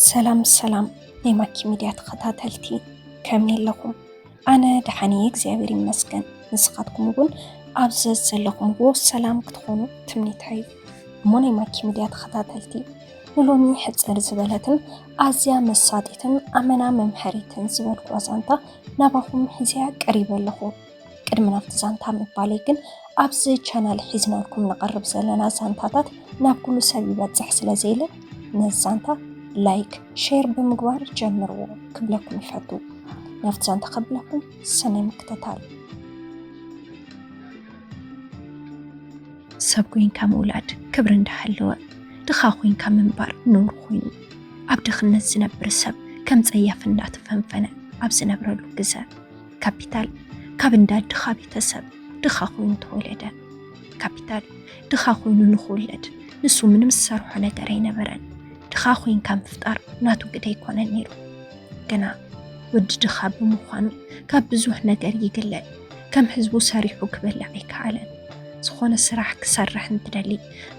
سلام نيماكي ميديا تخطاتلتي كامل لكم أنا دحاني እግዚአብሔር ይመስገን ንስኻትኩም ግን ኣብዘዝ ዘለኹም ሰላም ክትኾኑ ትምኒተይ እሞ ነይማኪ ሚድያ ተኸታተልቲ ንሎሚ ሕፅር ዝበለትን ኣዝያ መሳጢትን ኣመና መምሐሪትን ዝበልኩ ዛንታ ናባኹም ሒዝያ ቀሪበ ኣለኹ ቅድሚ ናብቲ ዛንታ ምባለይ ግን ኣብዚ ቻናል ሒዝናልኩም ነቐርብ ዘለና ዛንታታት ናብ ኩሉ ሰብ ይበፅሕ ስለዘይለ ነዛንታ ላይክ ሼር በምግባር ጀምርዎ ክብለኩም ይፈቱ ናፍትዛን ተቀብለኩም ሰናይ ምክተታል ሰብ ኮይንካ ምውላድ ክብሪ እንዳሃለወ ድኻ ኮይንካ ምንባር ኑር ኮይኑ ኣብ ድኽነት ዝነብር ሰብ ከም ፀያፍ እንዳተፈንፈነ ኣብ ዝነብረሉ ግዜ ካፒታል ካብ እንዳድኻ ቤተሰብ ድኻ ኮይኑ ተወለደ ካፒታል ድኻ ኮይኑ ንኽወለድ ንሱ ምንም ዝሰርሖ ነገር ኣይነበረን ድኻ ኮይንካ ምፍጣር ናቱ ግደ ይኮነን ነይሩ ገና ወዲ ድኻ ብምዃኑ ካብ ብዙሕ ነገር ይግለል ከም ህዝቡ ሰሪሑ ክበልዕ ኣይከኣለን ዝኾነ ስራሕ ክሰርሕ እንትደሊ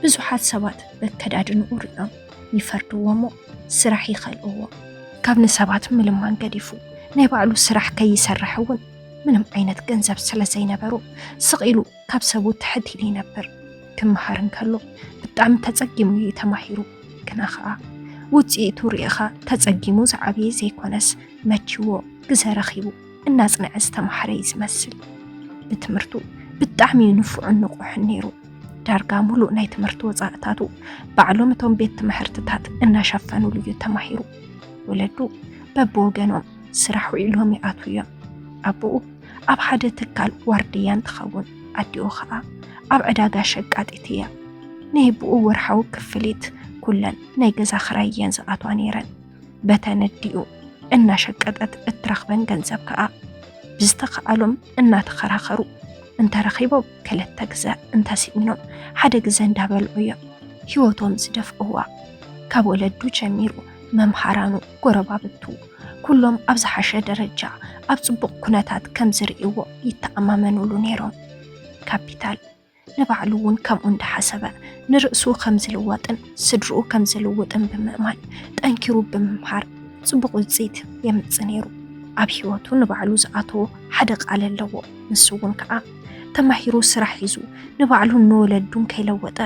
ብዙሓት ሰባት በከዳድንኡ ሪኦም ይፈርድዎ ሞ ስራሕ ይኸልእዎ ካብ ንሰባት ምልማን ገዲፉ ናይ ባዕሉ ስራሕ ከይሰርሕ እውን ምንም ዓይነት ገንዘብ ስለዘይነበሩ ስቂሉ ካብ ሰቡ ትሕት ኢሉ ይነብር ክመሃር እንከሎ ብጣዕሚ ተፀጊሙ እዩ ተማሂሩ ግና ኸኣ ውፅኢቱ ሪኢኻ ተፀጊሙ ዝዓብየ ዘይኮነስ መችዎ ግዜ ረኺቡ እናፅንዐ ዝተማሃረ ዝመስል ብትምህርቱ ብጣዕሚ ንፉዕን ንቑሕን ነይሩ ዳርጋ ሙሉእ ናይ ትምህርቲ ወፃእታቱ ባዕሎም እቶም ቤት ትምህርትታት እናሸፈኑሉ እዩ ተማሂሩ ወለዱ በብወገኖም ስራሕ ውዒሎም ይኣትዉ እዮም ኣቦኡ ኣብ ሓደ ትካል ዋርድያ እንትኸውን ኣዲኡ ኸኣ ኣብ ዕዳጋ ሸቃጢት እያ ናይ ብኡ ወርሓዊ ክፍሊት ኩለን ናይ ገዛ ክራይ እየን ዝኣትዋ ነይረን በተነዲኡ እናሸቀጠት እትረኽበን ገንዘብ ከኣ ብዝተኸኣሎም እናተኸራኸሩ እንተረኺቦም ክልተ ግዜ እንተሲኢኖም ሓደ ግዜ እንዳበልዑ እዮም ሂወቶም ዝደፍእዋ ካብ ወለዱ ጀሚሩ መምሃራኑ ጎረባብቱ ኩሎም ኣብ ዝሓሸ ደረጃ ኣብ ፅቡቕ ኩነታት ከም ዝርእይዎ ይተኣማመንሉ ነይሮም ካፒታል ንባዕሉ እውን ከምኡ እንዳሓሰበ ንርእሱ ከም ዝልወጥን ስድርኡ ከም ዝልውጥን ብምእማን ጠንኪሩ ብምምሃር ፅቡቕ ውፅኢት የምፅእ ነይሩ ኣብ ሂወቱ ንባዕሉ ዝኣተዎ ሓደ ቃል ኣለዎ ንሱ እውን ከዓ ተማሂሩ ስራሕ ሒዙ ንባዕሉ ንወለዱን ከይለወጠ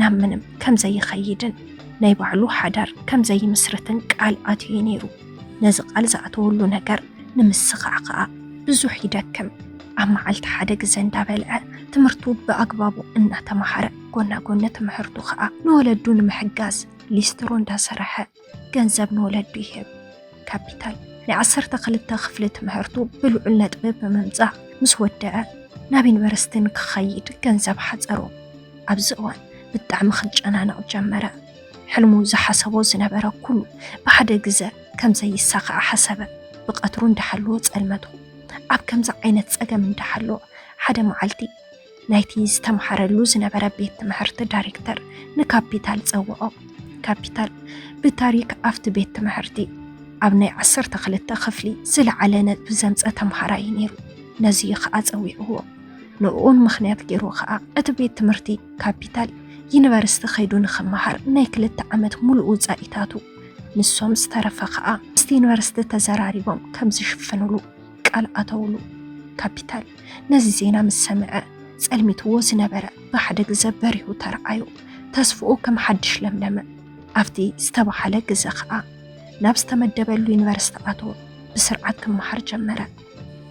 ናብ ምንም ከም ዘይኸይድን ናይ ባዕሉ ሓዳር ከም ዘይምስርትን ቃል ኣትዩ ነይሩ ነዚ ቃል ዝኣተወሉ ነገር ንምስኻዕ ከዓ ብዙሕ ይደክም ኣብ መዓልቲ ሓደ ግዜ እንዳበልዐ ትምህርቱ ብኣግባቡ እናተማሃረ ጎና ጎነ ትምህርቱ ከዓ ንወለዱ ንምሕጋዝ ሊስትሮ እንዳሰርሐ ገንዘብ ንወለዱ ይህብ ካፒታል ናይ 12 ክፍሊ ትምህርቱ ብልዑል ነጥቢ ብምምፃእ ምስ ወደአ ናብ ዩኒቨርሲቲ ንክኸይድ ገንዘብ ሓፀሮ ኣብዚ እዋን ብጣዕሚ ክጨናነቕ ጀመረ ሕልሙ ዝሓሰቦ ዝነበረ ኩሉ ብሓደ ግዜ ከም ዘይሳኻዕ ሓሰበ ብቐትሩ እንዳሓልዎ ፀልመቱ ኣብ ከምዚ ዓይነት ፀገም እንዳሓልዎ ሓደ መዓልቲ ናይቲ ዝተምሃረሉ ዝነበረ ቤት ትምህርቲ ዳይሬክተር ንካፒታል ፀውዖ ካፒታል ብታሪክ ኣብቲ ቤት ትምህርቲ ኣብ ናይ 12 ክፍሊ ዝለዓለ ነጥቢ ዘምፀ ተምሃራይ ነይሩ ነዚ ከዓ ፀዊዕዎ ንኡን ምኽንያት ገይሩ ከዓ እቲ ቤት ትምህርቲ ካፒታል ዩኒቨርሲቲ ኸይዱ ንኽመሃር ናይ 2 ዓመት ሙሉእ ወፃኢታቱ ንሶም ዝተረፈ ከዓ ምስቲ ዩኒቨርሲቲ ተዘራሪቦም ከም ዝሽፍንሉ ቃል ኣተውሉ ካፒታል ነዚ ዜና ምስ ሰምዐ ፀልሚትዎ ዝነበረ ብሓደ ግዜ በሪሁ ተረኣዩ ተስፍኡ ከም ሓድሽ ለምለመ ኣብቲ ዝተባሃለ ግዜ ከዓ ናብ ዝተመደበሉ ዩኒቨርሲቲ ኣተወ ብስርዓት ክመሃር ጀመረ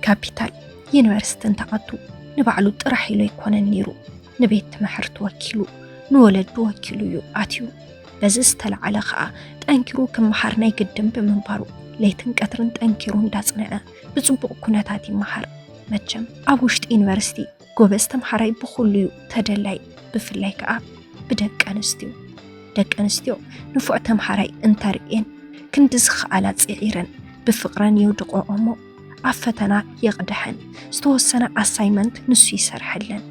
ካፒታል ዩኒቨርሲቲ እንተኣቱ ንባዕሉ ጥራሕ ኢሉ ኣይኮነን ነይሩ ንቤት ትምህርቲ ወኪሉ ንወለዱ ወኪሉ እዩ ኣትዩ በዚ ዝተለዓለ ከዓ ጠንኪሩ ክመሃር ናይ ግድን ብምንባሩ ለይትን ቀትርን ጠንኪሩ እንዳፅንዐ ብፅቡቕ ኩነታት ይመሃር መቸም ኣብ ውሽጢ ዩኒቨርሲቲ ጎበዝ ተምሃራይ ብኹሉ ተደላይ ብፍላይ ከዓ ብደቂ ኣንስትዮ ንፉዕ ተምሃራይ እንተርእየን ክንዲ ዝኸኣላ ፅዒረን ብፍቕረን የውድቆ እሞ ኣብ ፈተና የቕድሐን ዝተወሰነ ኣሳይመንት ንሱ ይሰርሐለን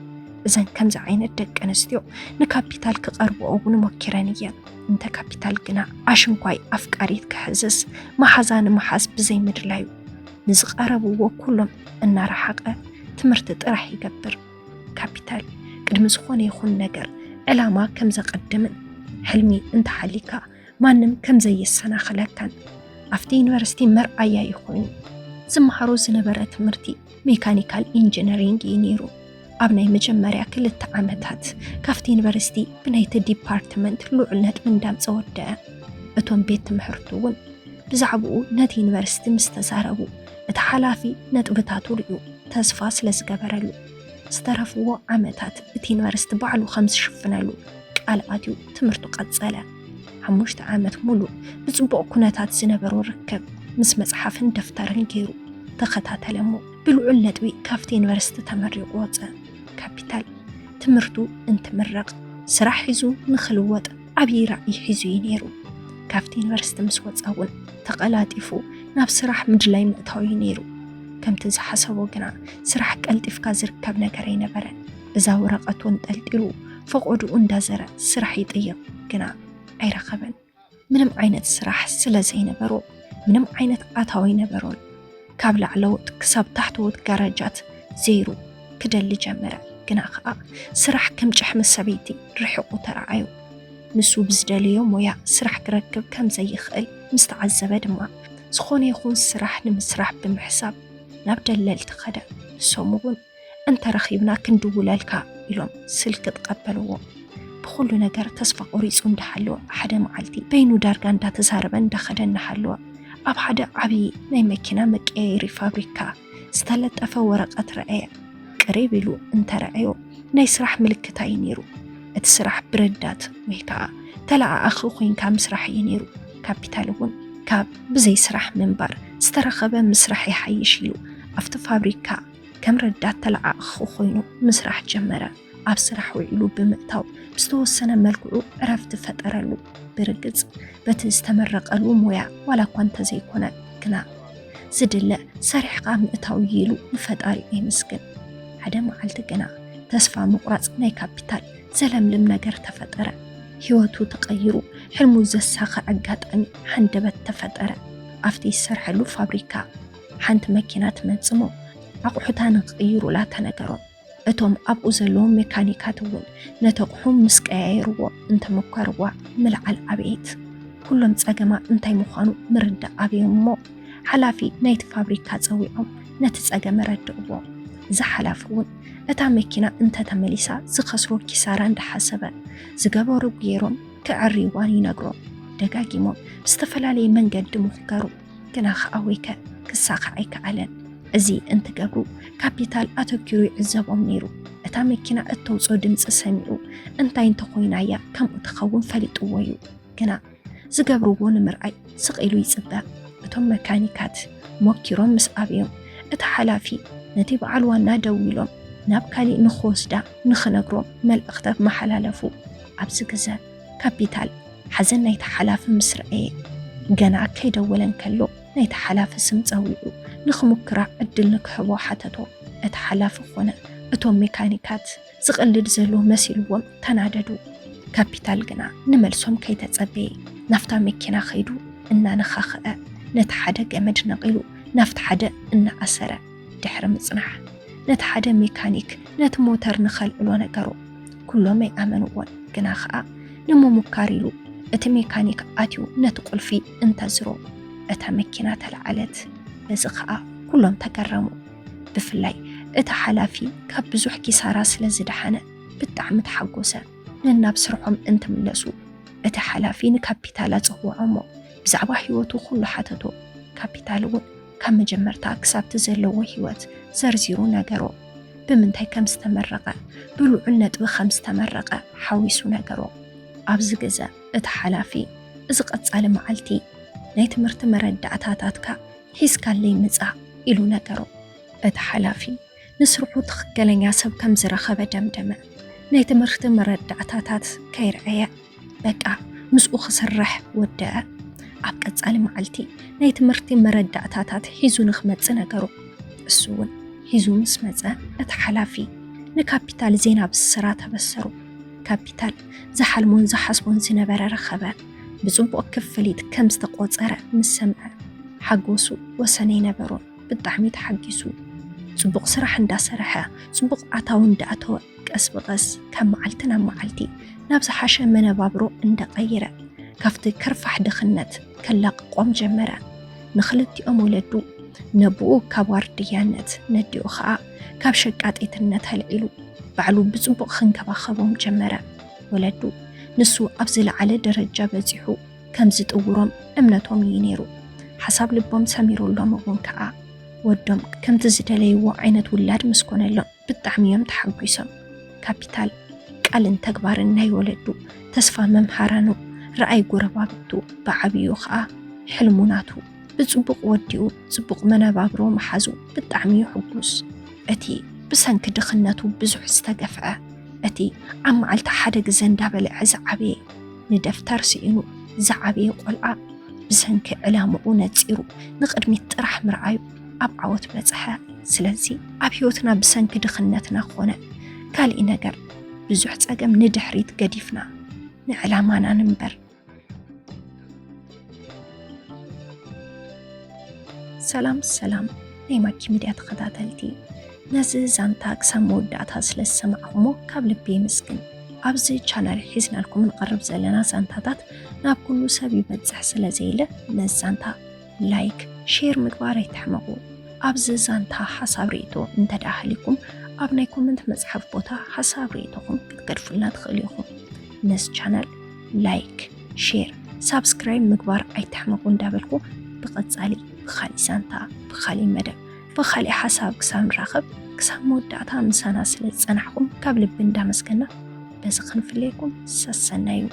እዘን ከምዚ ዓይነት ደቂ ኣንስትዮ ንካፒታል ክቐርብኦ እውን ሞኪረን እየን እንተ ካፒታል ግና ኣሽንኳይ ኣፍቃሪት ክሕዝስ መሓዛ ንምሓዝ ብዘይምድላዩ ንዝቐረብዎ ኩሎም እናረሓቐ ትምህርቲ ጥራሕ ይገብር ካፒታል ቅድሚ ዝኾነ ይኹን ነገር ዕላማ ከም ዘቐድምን ሕልሚ እንተሓሊካ ማንም ከም ዘየሰናኽለካን ኣብቲ ዩኒቨርሲቲ መርኣያ ይኾይኑ ዝመሃሮ ዝነበረ ትምህርቲ ሜካኒካል ኢንጂነሪንግ እዩ ነይሩ። ኣብ ናይ መጀመርያ 2 ዓመታት ካብቲ ዩኒቨርሲቲ ብናይቲ ዲፓርትመንት ልዑል ነጥቢ እንዳምፀወደአ እቶም ቤት ትምህርቱ እውን ብዛዕባኡ ነቲ ዩኒቨርሲቲ ምስ ተዛረቡ እቲ ሓላፊ ነጥብታቱ ርዩ ተስፋ ስለ ዝገበረሉ ዝተረፍዎ ዓመታት እቲ ዩኒቨርሲቲ ባዕሉ ከም ዝሽፍነሉ ቃል ኣትዩ ትምህርቱ ቀፀለ። 5 ዓመት ሙሉ ብፅቡቅ ኩነታት ዝነበሩ ርከብ ምስ መፅሓፍን ደፍተርን ገይሩ ተኸታተለሞ ብልዑል ነጥቢ ካብቲ ዩኒቨርሲቲ ተመሪቑ ወፀ። ካፒታል ትምህርቱ እንትምረቕ ስራሕ ሒዙ ንኽልወጥ ዓብይ ራዕይ ሒዙ እዩ ነይሩ። ካብቲ ዩኒቨርሲቲ ምስ ወፀ እውን ተቐላጢፉ ናብ ስራሕ ምድላይ ምእታው እዩ ነይሩ። ከምቲ ዝሓሰቦ ግና ስራሕ ቀልጢፍካ ዝርከብ ነገር ኣይነበረን። እዛ ወረቐቱ እንጠልጢሉ ፈቆዱኡ እንዳዘረ ስራሕ ይጥይቕ ግና ኣይረኸበን። ምንም ዓይነት ስራሕ ስለ ዘይነበሮ ምንም ዓይነት ኣታዊ ነበሮን። ካብ ላዕለዎት ክሳብ ታሕተዎት ጋራጃት ዘይሩ ክደሊ ጀመረ። ግና ከዓ ስራሕ ከም ጭሕሚ ሰበይቲ ርሒቑ ተረኣዩ። ንሱ ብዝደልዮ ሞያ ስራሕ ክረክብ ከም ዘይኽእል ምስ ተዓዘበ ድማ ዝኾነ ይኹን ስራሕ ንምስራሕ ብምሕሳብ ናብ ደለልቲ ኸደ። ንሶም እውን እንተረኺብና ክንድውለልካ ኢሎም ስልኪ ተቐበልዎ። ብኩሉ ነገር ተስፋ ቆሪፁ እንዳሃለወ ሓደ መዓልቲ በይኑ ዳርጋ እንዳተዛረበ እንዳኸደ እንዳሃለወ ኣብ ሓደ ዓብይ ናይ መኪና መቀያየሪ ፋብሪካ ዝተለጠፈ ወረቐት ረአየ። ቅሪብ ኢሉ እንተረአዮ ናይ ስራሕ ምልክታ እዩ ነይሩ። እቲ ስራሕ ብረዳት ወይ ከዓ ተለኣኣኺ ኮይንካ ምስራሕ እዩ ነይሩ። ካፒታል እውን ካብ ብዘይ ስራሕ ምንባር ዝተረኸበ ምስራሕ ይሓይሽ ኢሉ ኣብቲ ፋብሪካ ከም ረዳት ተለኣኣኺ ኮይኑ ምስራሕ ጀመረ። ኣብ ስራሕ ውዒሉ ብምእታው ብዝተወሰነ መልክዑ ዕረፍቲ ፈጠረሉ። ብርግፅ በቲ ዝተመረቐሉ ሞያ ዋላ እኳ እንተዘይኮነ ግና ዝድለ ሰሪሕካ ምእታው ኢሉ ንፈጣሪ ይምስግን። ሓደ መዓልቲ ግና ተስፋ ምቁራፅ ናይ ካፒታል ዘለምልም ነገር ተፈጠረ። ህይወቱ ተቐይሩ ሕልሙ ዘሳኸ ኣጋጣሚ ሓንደበት ተፈጠረ። ኣብቲ ዝሰርሐሉ ፋብሪካ ሓንቲ መኪና ትመፅሞ ኣቑሑታ ንክቕይሩላ ተነገሮም። እቶም ኣብኡ ዘለዎም ሜካኒካት እውን ነቲ ኣቑሑ ምስ ቀያየርዎ እንተመኳርዋ ምልዓል ዓብየት። ኩሎም ፀገማ እንታይ ምዃኑ ምርዳእ ኣብዮም እሞ ሓላፊ ናይቲ ፋብሪካ ፀዊዖም ነቲ ፀገም ረድእዎ። እዚ ሓላፊ እውን እታ መኪና እንተተመሊሳ ዝኸስሮ ኪሳራ እንዳሓሰበ ዝገበሩ ገይሮም ክዕሪዋን ይነግሮም። ደጋጊሞም ብዝተፈላለየ መንገዲ ምኽከሩ ግና ከዓ ወይከ ክሳኻዕ ኣይከኣለን። እዚ እንትገብሩ ካፒታል ኣተኪሩ ይዕዘቦም ነይሩ። እታ መኪና እተውፆ ድምፂ ሰሚዑ እንታይ እንተኾይናያ ከምኡ ትኸውን ፈሊጥዎ እዩ። ግና ዝገብርዎ ንምርኣይ ስቕ ኢሉ ይፅበቕ። እቶም መካኒካት ሞኪሮም ምስ ኣብዮም እቲ ሓላፊ ነቲ በዓል ዋና ደው ኢሎም ናብ ካሊእ ንኽወስዳ ንኽነግሮም መልእኽቲ መሓላለፉ። ኣብዚ ግዜ ካፒታል ሓዘን ናይቲ ሓላፊ ምስ ረአየ ገና ከይደወለን ከሎ ናይቲ ሓላፊ ስም ፀዊዑ ንኽሙክራ ዕድል ንክህቦ ሓተቶ። እቲ ሓላፊ ኮነ እቶም ሜካኒካት ዝቕልድ ዘሎ መሲልዎም ተናደዱ። ካፒታል ግና ንመልሶም ከይተፀበየ ናፍታ መኪና ኸይዱ እናነኻኽአ ነቲ ሓደ ገመድ ነቒሉ ናፍቲ ሓደ እናኣሰረ ድሕሪ ምጽናሕ ነቲ ሓደ ሜካኒክ ነቲ ሞተር ንኸልዕሎ ነገሮ። ኩሎም ኣይኣመንዎን። ግና ከዓ ንምሙካር ኢሉ እቲ ሜካኒክ ኣትዩ ነቲ ቁልፊ እንተዝሮ እታ መኪና ተለዓለት። በዚ ከዓ ኩሎም ተገረሙ። ብፍላይ እቲ ሓላፊ ካብ ብዙሕ ኪሳራ ስለ ዝደሓነ ብጣዕሚ ተሓጎሰ። ነናብ ስርሖም እንትምለሱ እቲ ሓላፊ ንካፒታል ኣፅውዖሞ ብዛዕባ ህይወቱ ኩሉ ሓተቶ። ካፒታል እውን ካብ መጀመርታ ክሳብቲ ዘለዎ ህይወት ዘርዚሩ ነገሮ። ብምንታይ ከም ዝተመረቐ ብልዑል ነጥቢ ከም ዝተመረቐ ሓዊሱ ነገሮ። ኣብዚ ግዜ እቲ ሓላፊ እዚ ቀፃሊ መዓልቲ ናይ ትምህርቲ መረዳእታታትካ ሒዝካለይ ምፃእ ኢሉ ነገሮ። እቲ ሓላፊ ንስርሑ ትኽክለኛ ሰብ ከም ዝረኸበ ደምደመ። ናይ ትምህርቲ መረዳእታታት ከይርአየ በቃ ምስኡ ክስራሕ ወደአ። ኣብ ቀፃሊ መዓልቲ ናይ ትምህርቲ መረዳእታታት ሒዙ ንኽመፅእ ነገሮ። እሱ እውን ሒዙ ምስ መፀ እቲ ሓላፊ ንካፒታል ዜና ብስራ ተበሰሩ። ካፒታል ዝሓልሞን ዝሓስቦን ዝነበረ ረኸበ። ብፅቡቅ ክፍሊት ከም ዝተቆፀረ ምስ ሰምዐ ሓጎሱ ወሰነ ይነበሮን። ብጣዕሚ ተሓጊሱ ፅቡቅ ስራሕ እንዳሰርሐ ፅቡቅ ኣታዊ እንዳኣተወ ቀስ ብቐስ ካብ መዓልቲ ናብ መዓልቲ ናብ ዝሓሸ መነባብሮ እንደቐይረ ካፍቲ ከርፋሕ ድኽነት ከላቅቆም ጀመረ ንኽልቲኦም ወለዱ ነብኡ ካብ ዋርድያነት ነዲኡ ከዓ ካብ ሸቃጤትነት አልዒሉ ባዕሉ ብጽቡቕ ክንከባኸቦም ጀመረ ወለዱ ንሱ ኣብ ዝለዓለ ደረጃ በፂሑ ከም ዝጥውሮም እምነቶም እዩ ነይሩ ሓሳብ ልቦም ሰሚሩሎም እውን ከዓ ወዶም ከምቲ ዝደለይዎ ዓይነት ውላድ ምስ ኮነሎም ብጣዕሚ እዮም ተሓጒሶም ካፒታል ቃልን ተግባርን ናይ ወለዱ ተስፋ መምሃራኑ ረኣይ ጎረባብቱ ብዓብዩ ከዓ ሕልሙናቱ ብጽቡቕ ወዲኡ ጽቡቕ መነባብሮ መሓዙ ብጣዕሚ ሕጉስ እቲ ብሰንኪ ድኽነቱ ብዙሕ ዝተገፍዐ እቲ ኣብ መዓልቲ ሓደ ግዜ እንዳበልዐ ዝዓበየ ንደፍተር ስኢኑ ዝዓበየ ቆልዓ ብሰንኪ ዕላምኡ ነፂሩ ንቕድሚት ጥራሕ ምርኣዩ ኣብ ዓወት በፅሐ ስለዚ ኣብ ህይወትና ብሰንኪ ድኽነትና ኮነ ካልእ ነገር ብዙሕ ፀገም ንድሕሪት ገዲፍና ንዕላማና ንንበር ሰላም ናይ ማኪ ሚድያ ተኸታተልቲ ነዚ ዛንታ ክሳብ መወዳእታ ስለዝሰማዕኹሞ ካብ ልቢ ይምስግን ኣብዚ ቻናል ሒዝናልኩም ንቐርብ ዘለና ዛንታታት ናብ ኩሉ ሰብ ይበፅሕ ስለዘይለ ነዚ ዛንታ ላይክ ሼር ምግባር ኣይትሕመቑ ኣብዚ ዛንታ ሓሳብ ርእቶ እንተዳህሊኩም ኣብ ናይ ኮመንት መጽሐፍ ቦታ ሓሳብ ርእቶኹም ክትገድፉልና ትኽእሉ ኢኹም ነዚ ቻናል ላይክ ሼር ሳብስክራይብ ምግባር ኣይትሕመቑ እንዳበልኩ ብቐጻሊ ብኻሊእ ዛንታ ብኻሊእ መደብ ብኻሊእ ሓሳብ ክሳብ ንራኸብ ክሳብ መወዳእታ ምሳና ስለ ዝጸናሕኩም ካብ ልቢ እንዳመስገና በዚ ክንፍለየኩም ሰሰና እዩ